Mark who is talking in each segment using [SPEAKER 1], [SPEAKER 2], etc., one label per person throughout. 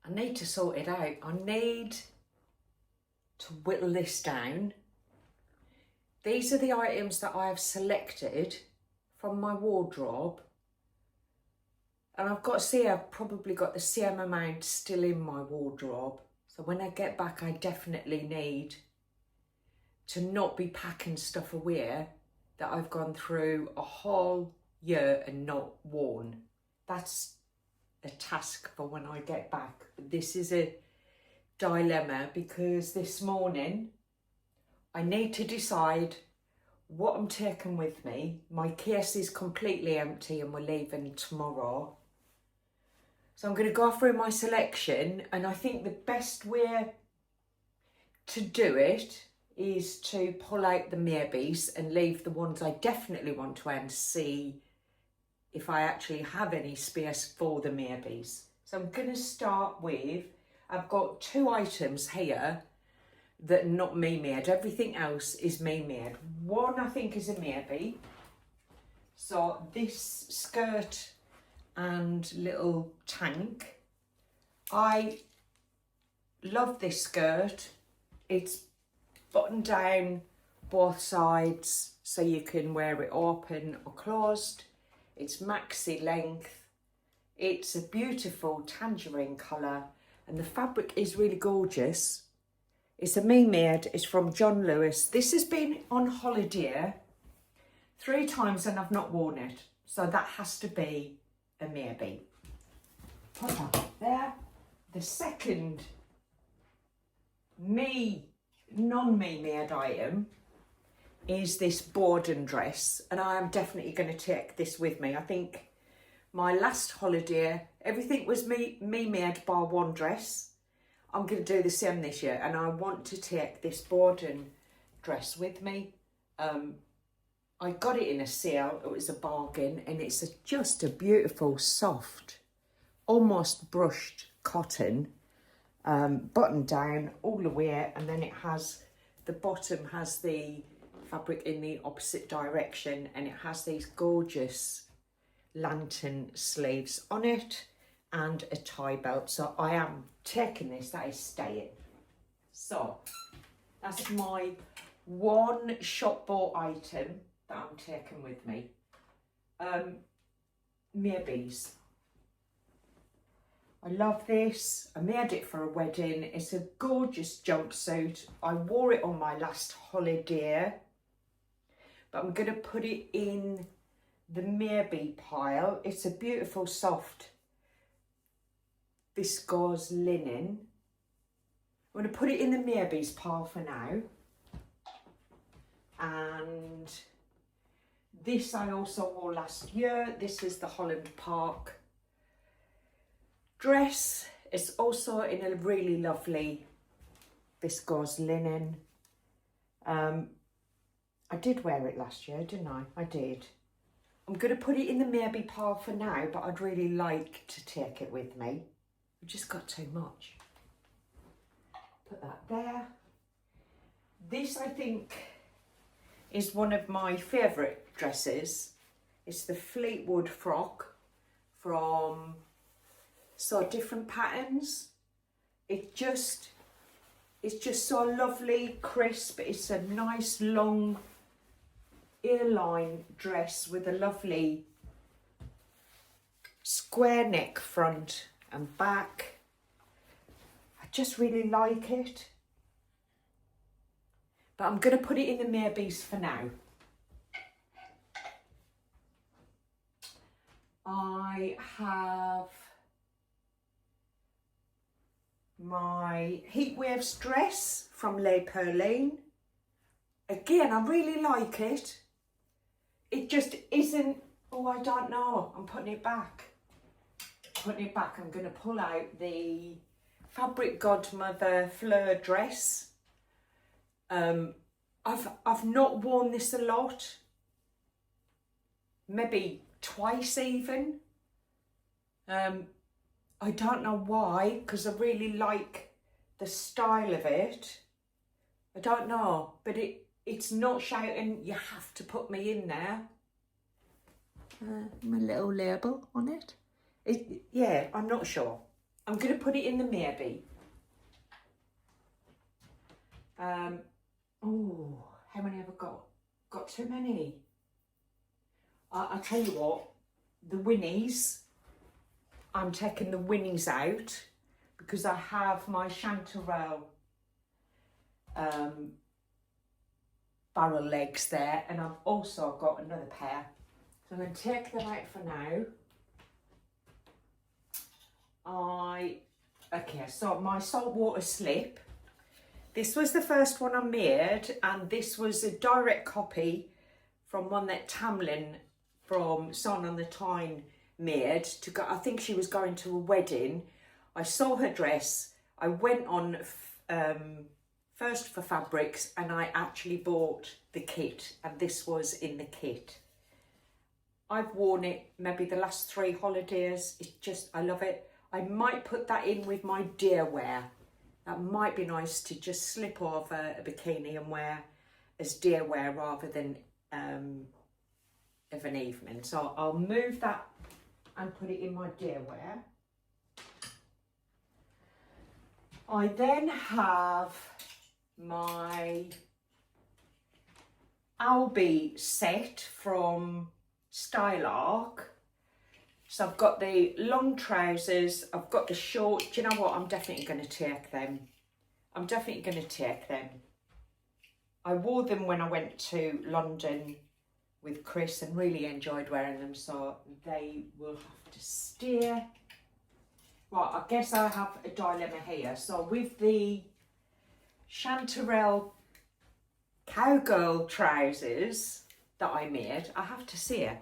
[SPEAKER 1] I need to sort it out. I need to whittle this down. These are the items that I have selected from my wardrobe. And I've got to see, I've probably got the same amount still in my wardrobe. So when I get back, I definitely need to not be packing stuff away that I've gone through a whole year and not worn. That's a task for when I get back. This is a dilemma because this morning I need to decide what I'm taking with me. My case is completely empty and we're leaving tomorrow. So I'm going to go through my selection, and I think the best way to do it is to pull out the maybes and leave the ones I definitely want to wear and see if I actually have any space for the maybes. So I'm going to start with, I've got 2 items here that are not me made. Everything else is me made. One I think is a maybe. So this skirt and little tank. I love this skirt. It's buttoned down both sides so you can wear it open or closed. It's maxi length. It's a beautiful tangerine colour and the fabric is really gorgeous. It's a me made, it's from John Lewis. This has been on holiday 3 times and I've not worn it. So that has to be a maybe. Put that there. The second non-me made item is this Borden dress, and I am definitely going to take this with me. I think my last holiday, everything was me made bar one dress. I'm going to do the same this year, and I want to take this Borden dress with me. I got it in a sale, it was a bargain, and it's just a beautiful, soft, almost brushed cotton, button down all the way, and then it has, the bottom has the fabric in the opposite direction, and it has these gorgeous lantern sleeves on it, and a tie belt. So I am taking this, that is staying. So that's my one shop bought item that I'm taking with me. Maybes. I love this. I made it for a wedding. It's a gorgeous jumpsuit. I wore it on my last holiday, but I'm going to put it in the maybe pile. It's a beautiful soft viscose linen. I'm going to put it in the maybes pile for now. And this I also wore last year. This is the Holland Park dress. It's also in a really lovely viscose linen. I did wear it last year, didn't I? I did. I'm going to put it in the maybe pile for now, but I'd really like to take it with me. I've just got too much. Put that there. This, I think, is one of my favourite dresses. It's the Fleetwood frock from different patterns. It's just so lovely, crisp. It's a nice long earline dress with a lovely square neck front and back. I just really like it. But I'm going to put it in the maybes for now. I have my Heatwaves dress from Les Perlines. Again, I really like it. It just isn't, oh, I don't know. I'm putting it back. Putting it back. I'm going to pull out the Fabric Godmother Fleur dress. I've not worn this a lot. Maybe twice even. I don't know why, because I really like the style of it. I don't know, but it's not shouting, you have to put me in there. My little label on it. Yeah, I'm not sure. I'm going to put it in the maybe. Oh, how many have I got? Got too many. I'll tell you what, the Winnies, I'm taking the Winnies out because I have my chanterelle barrel legs there, and I've also got another pair. So I'm going to take them out for now. Okay, so my saltwater slip. This was the first one I made, and this was a direct copy from one that Tamlin from Son on the Tyne made. To go, I think she was going to a wedding. I saw her dress. I went on first for fabrics, and I actually bought the kit, and this was in the kit. I've worn it maybe the last 3 holidays. It's just, I love it. I might put that in with my deer wear. That might be nice to just slip over a bikini and wear as deer wear rather than of an evening. So I'll move that and put it in my deer wear. I then have my Albie set from Tailoring. So I've got the long trousers, I've got the short. Do you know what? I'm definitely going to take them. I'm definitely going to take them. I wore them when I went to London with Chris and really enjoyed wearing them, so they will have to stay. Right, I guess I have a dilemma here. So with the chanterelle cowgirl trousers that I made, I have to say,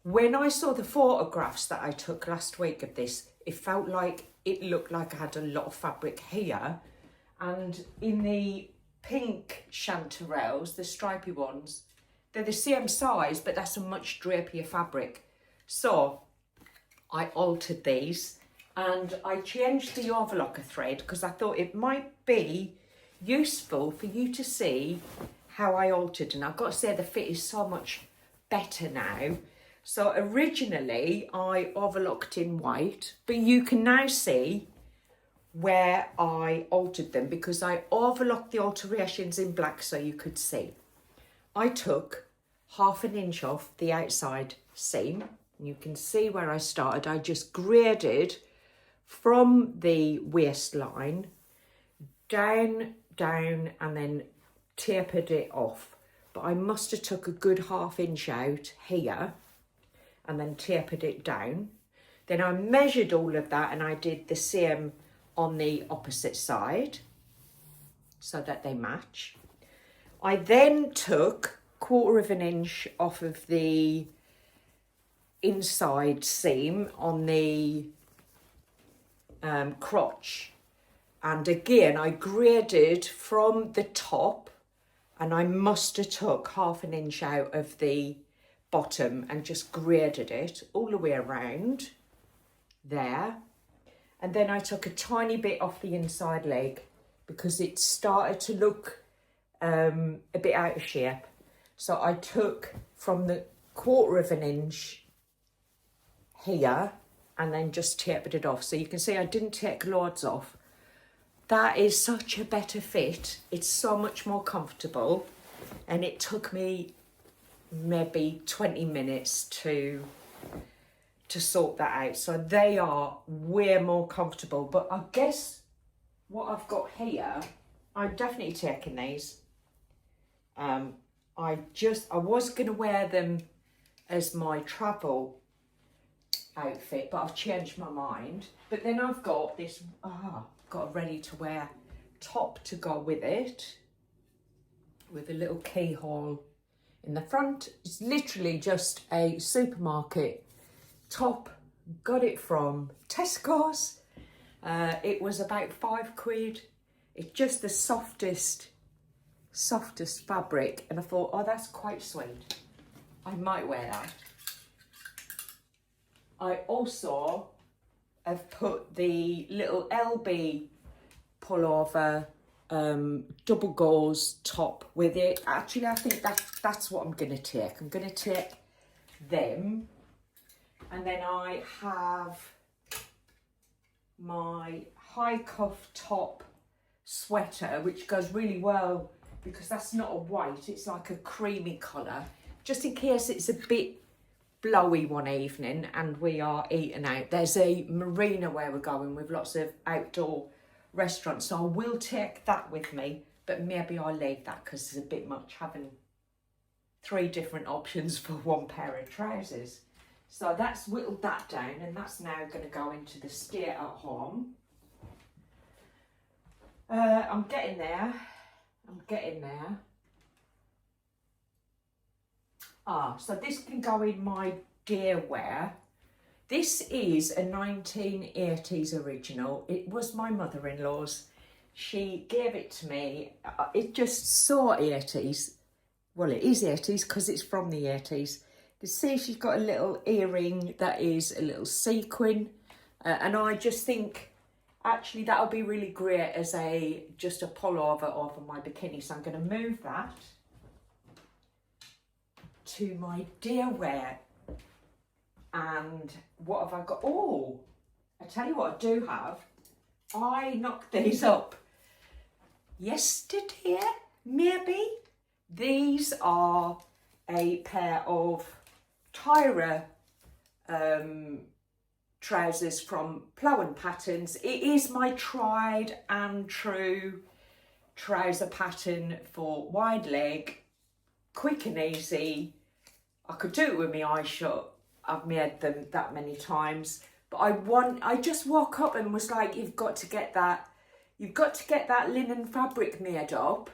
[SPEAKER 1] when I saw the photographs that I took last week of this, it felt like it looked like I had a lot of fabric here. And in the pink chanterelles, the stripy ones, they're the same size, but that's a much drapier fabric. So I altered these and I changed the overlocker thread because I thought it might be useful for you to see how I altered. And I've got to say the fit is so much better now. So originally I overlocked in white, but you can now see where I altered them because I overlocked the alterations in black so you could see. I took 1/2 inch off the outside seam. You can see where I started. I just graded from the waistline down, and then tapered it off. But I must have took a good 1/2 inch out here and then tapered it down. Then I measured all of that and I did the same on the opposite side so that they match. I then took 1/4 inch off of the inside seam on the crotch, and again I graded from the top, and I must have took 1/2 inch out of the bottom and just graded it all the way around there. And then I took a tiny bit off the inside leg because it started to look a bit out of shape. So I took from the 1/4 inch here and then just tapered it off. So you can see I didn't take loads off. That is such a better fit. It's so much more comfortable, and it took me maybe 20 minutes to sort that out. So they are way more comfortable. But I guess what I've got here, I'm definitely taking these. I was going to wear them as my travel outfit, but I've changed my mind. But then I've got this, got a ready to wear top to go with it, with a little keyhole in the front. It's literally just a supermarket top. Got it from Tesco's. It was about £5. It's just the softest fabric, and I thought, oh, that's quite sweet. I might wear that. I also have put the little LB pullover double gauze top with it. Actually, I think that's what I'm going to take. I'm going to take them. And then I have my high cuff top sweater, which goes really well because that's not a white, it's like a creamy colour, just in case it's a bit blowy one evening and we are eating out. There's a marina where we're going with lots of outdoor restaurants, so I will take that with me, but maybe I'll leave that because it's a bit much having 3 different options for 1 pair of trousers. So that's whittled that down, and that's now going to go into the stay at home. I'm getting there. So this can go in my day wear. This is a 1980s original. It was my mother-in-law's. She gave it to me. It just so 80s. Well, it is 80s because it's from the 80s. You can see she's got a little earring that is a little sequin. And I just think, actually, that'll be really great as just a pullover over my bikini. So I'm going to move that to my day wear. And what have I got? Oh, I tell you what I do have. I knocked these up yesterday, maybe. These are a pair of Tyra trousers from Plough & Patterns. It is my tried and true trouser pattern for wide leg, quick and easy. I could do it with my eyes shut. I've made them that many times, but I just woke up and was like, you've got to get that linen fabric made up.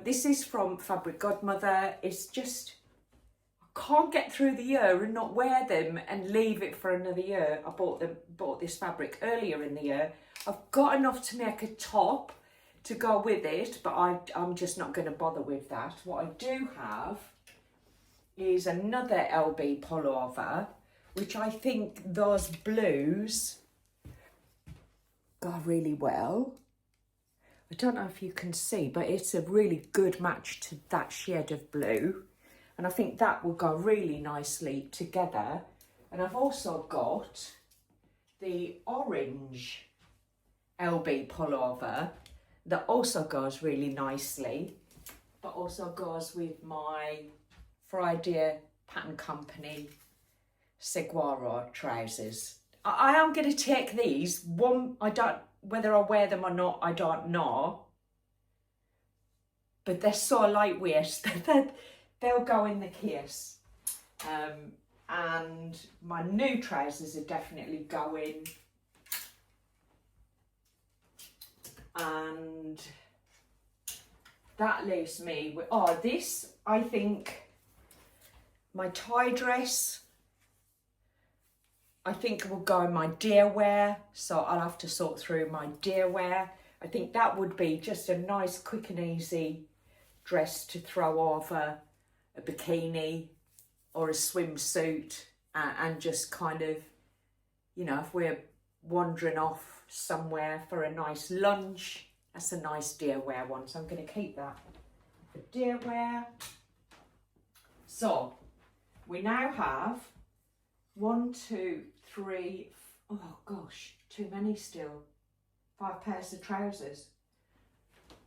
[SPEAKER 1] This is from Fabric Godmother. It's just, I can't get through the year and not wear them and leave it for another year. I bought this fabric earlier in the year. I've got enough to make a top to go with it, but I'm just not going to bother with that. What I do have is another LB pullover, which I think those blues go really well. I don't know if you can see, but it's a really good match to that shade of blue. And I think that will go really nicely together. And I've also got the orange LB pullover that also goes really nicely, but also goes with my Friday Pattern Company Saguaro trousers. I am going to take these. Whether I wear them or not, I don't know. But they're so lightweight that they'll go in the case. And my new trousers are definitely going. And that leaves me with, this, I think, my tie dress, I think will go in my day wear, so I'll have to sort through my day wear. I think that would be just a nice, quick and easy dress to throw over a bikini or a swimsuit, and just kind of, if we're wandering off somewhere for a nice lunch, that's a nice day wear one, so I'm going to keep that for day wear. So we now have 1, 2, 3, oh gosh, too many still. 5 pairs of trousers.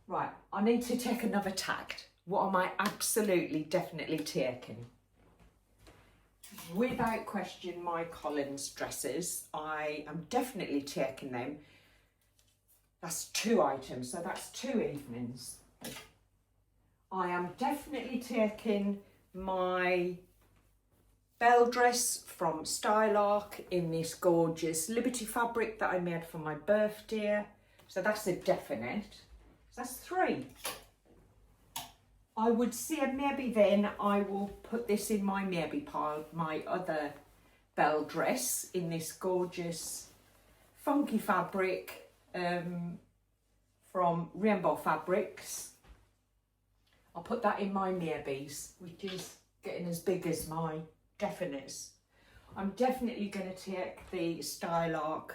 [SPEAKER 1] Right, I need to take another tact. What am I absolutely, definitely taking? Without question, my Collins dresses. I am definitely taking them. That's 2 items, so that's 2 evenings. I am definitely taking my bell dress from Stylark in this gorgeous Liberty fabric that I made for my birthday. So that's a definite. So that's 3. I would say maybe then I will put this in my maybe pile, my other bell dress in this gorgeous funky fabric from Rainbow Fabrics. I'll put that in my maybes, which is getting as big as my definites. I'm definitely going to take the Stylark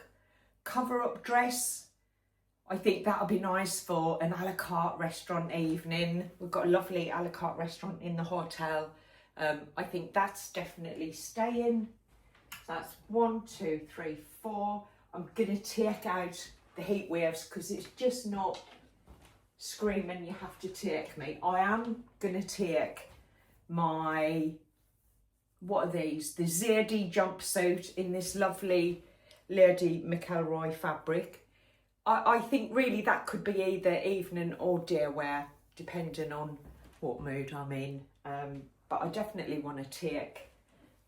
[SPEAKER 1] cover-up dress. I think that'll be nice for an a la carte restaurant evening. We've got a lovely a la carte restaurant in the hotel. I think that's definitely staying. So that's 1, 2, 3, 4. I'm going to take out the heat waves because it's just not screaming you have to take me. I am going to take my, what are these? The ZD jumpsuit in this lovely Lady McElroy fabric. I think really that could be either evening or day wear, depending on what mood I'm in. But I definitely want to take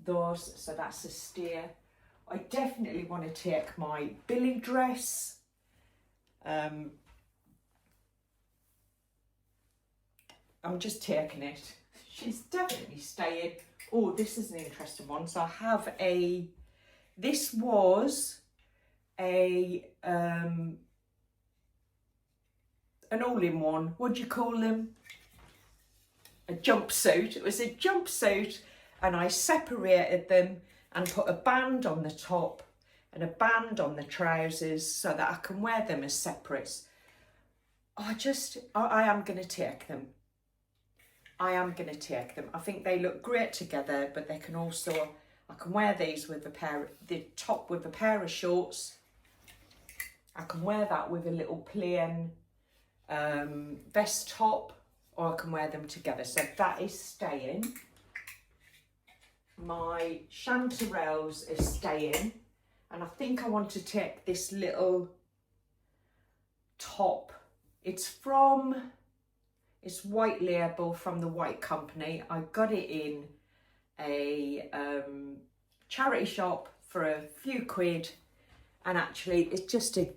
[SPEAKER 1] those, so that's a steer. I definitely want to take my Billy dress. I'm just taking it. She's definitely staying. Oh, this is an interesting one. So I have this was an all-in-one, what do you call them? A jumpsuit. It was a jumpsuit, and I separated them and put a band on the top and a band on the trousers so that I can wear them as separates. I am going to take them. I am going to take them. I think they look great together, but they can also, I can wear these with the top with a pair of shorts. I can wear that with a little plain vest top, or I can wear them together. So that is staying. My chanterelles is staying, and I think I want to take this little top. It's white label from the White Company. I got it in a charity shop for a few quid, and actually it's just a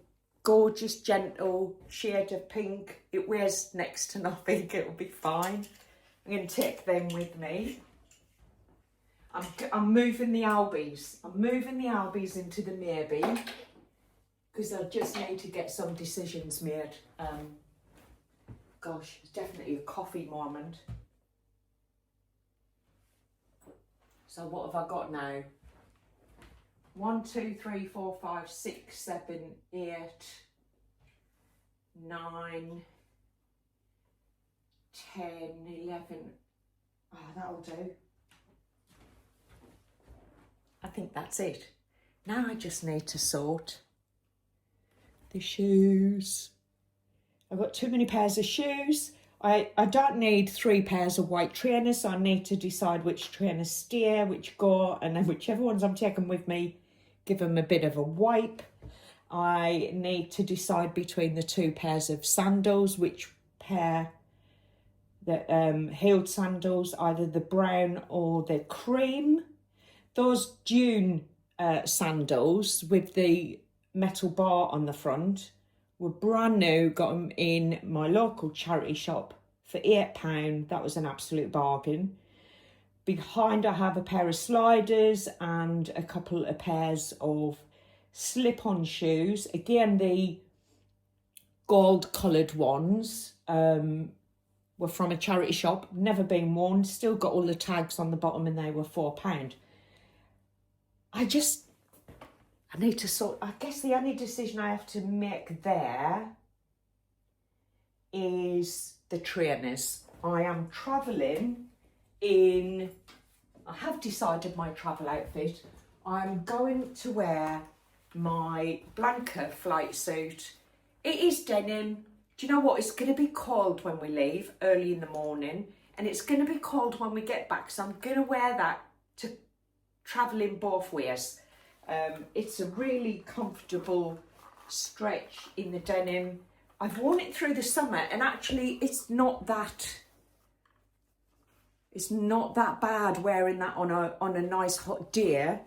[SPEAKER 1] gorgeous gentle shade of pink. It wears next to nothing. It'll be fine. I'm going to take them with me. I'm moving the Albies. I'm moving the Albies into the maybe because I just need to get some decisions made. Gosh, it's definitely a coffee moment. So what have I got now? 1, 2, 3, 4, 5, 6, 7, 8, 9, 10, 11. Oh, that'll do. I think that's it. Now I just need to sort the shoes. I've got too many pairs of shoes. I don't need 3 pairs of white trainers, so I need to decide which trainers steer, which go, and then whichever ones I'm taking with me, give them a bit of a wipe. I need to decide between the 2 pairs of sandals, which pair, the heeled sandals, either the brown or the cream. Those Dune sandals with the metal bar on the front were brand new. Got them in my local charity shop for £8. That was an absolute bargain. Behind I have a pair of sliders and a couple of pairs of slip-on shoes. Again, the gold coloured ones were from a charity shop, never been worn, still got all the tags on the bottom, and they were £4. I need to sort, I guess the only decision I have to make there is the trainers. I am travelling in, I have decided my travel outfit. I'm going to wear my Blanca flight suit. It is denim. Do you know what? It's going to be cold when we leave early in the morning, and it's going to be cold when we get back. So I'm going to wear that to travel in both ways. It's a really comfortable stretch in the denim. I've worn it through the summer, and actually it's not that bad wearing that on a nice hot day.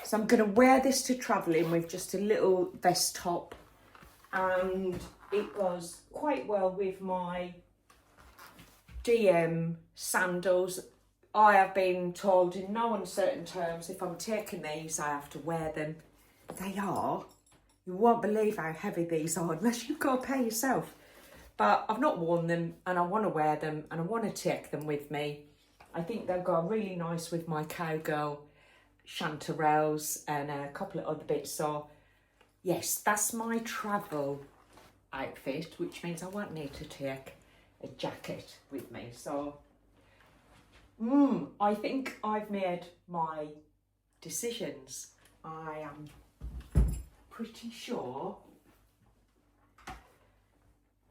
[SPEAKER 1] So I'm going to wear this to travel in with just a little vest top, and it goes quite well with my DM sandals. I have been told in no uncertain terms, if I'm taking these, I have to wear them. They are. You won't believe how heavy these are unless you go pay yourself. But I've not worn them, and I want to wear them, and I want to take them with me. I think they'll go really nice with my cowgirl chanterelles and a couple of other bits. So yes, that's my travel outfit, which means I won't need to take a jacket with me. So I think I've made my decisions. I am pretty sure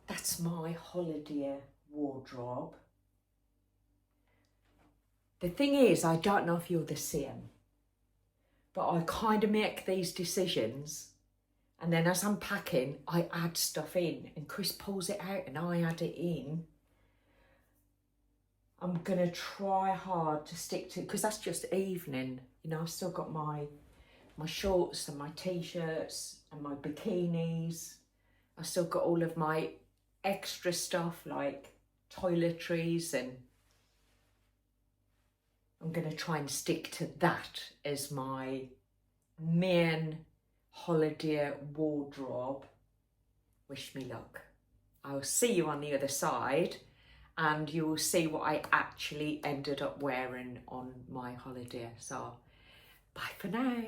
[SPEAKER 1] that's my holiday wardrobe. The thing is, I don't know if you're the same, but I kind of make these decisions and then as I'm packing, I add stuff in and Chris pulls it out and I add it in. I'm going to try hard to stick to, because that's just evening. You know, I've still got my shorts and my t-shirts and my bikinis. I've still got all of my extra stuff like toiletries, and I'm going to try and stick to that as my main holiday wardrobe. Wish me luck. I'll see you on the other side and you will see what I actually ended up wearing on my holiday. So bye for now.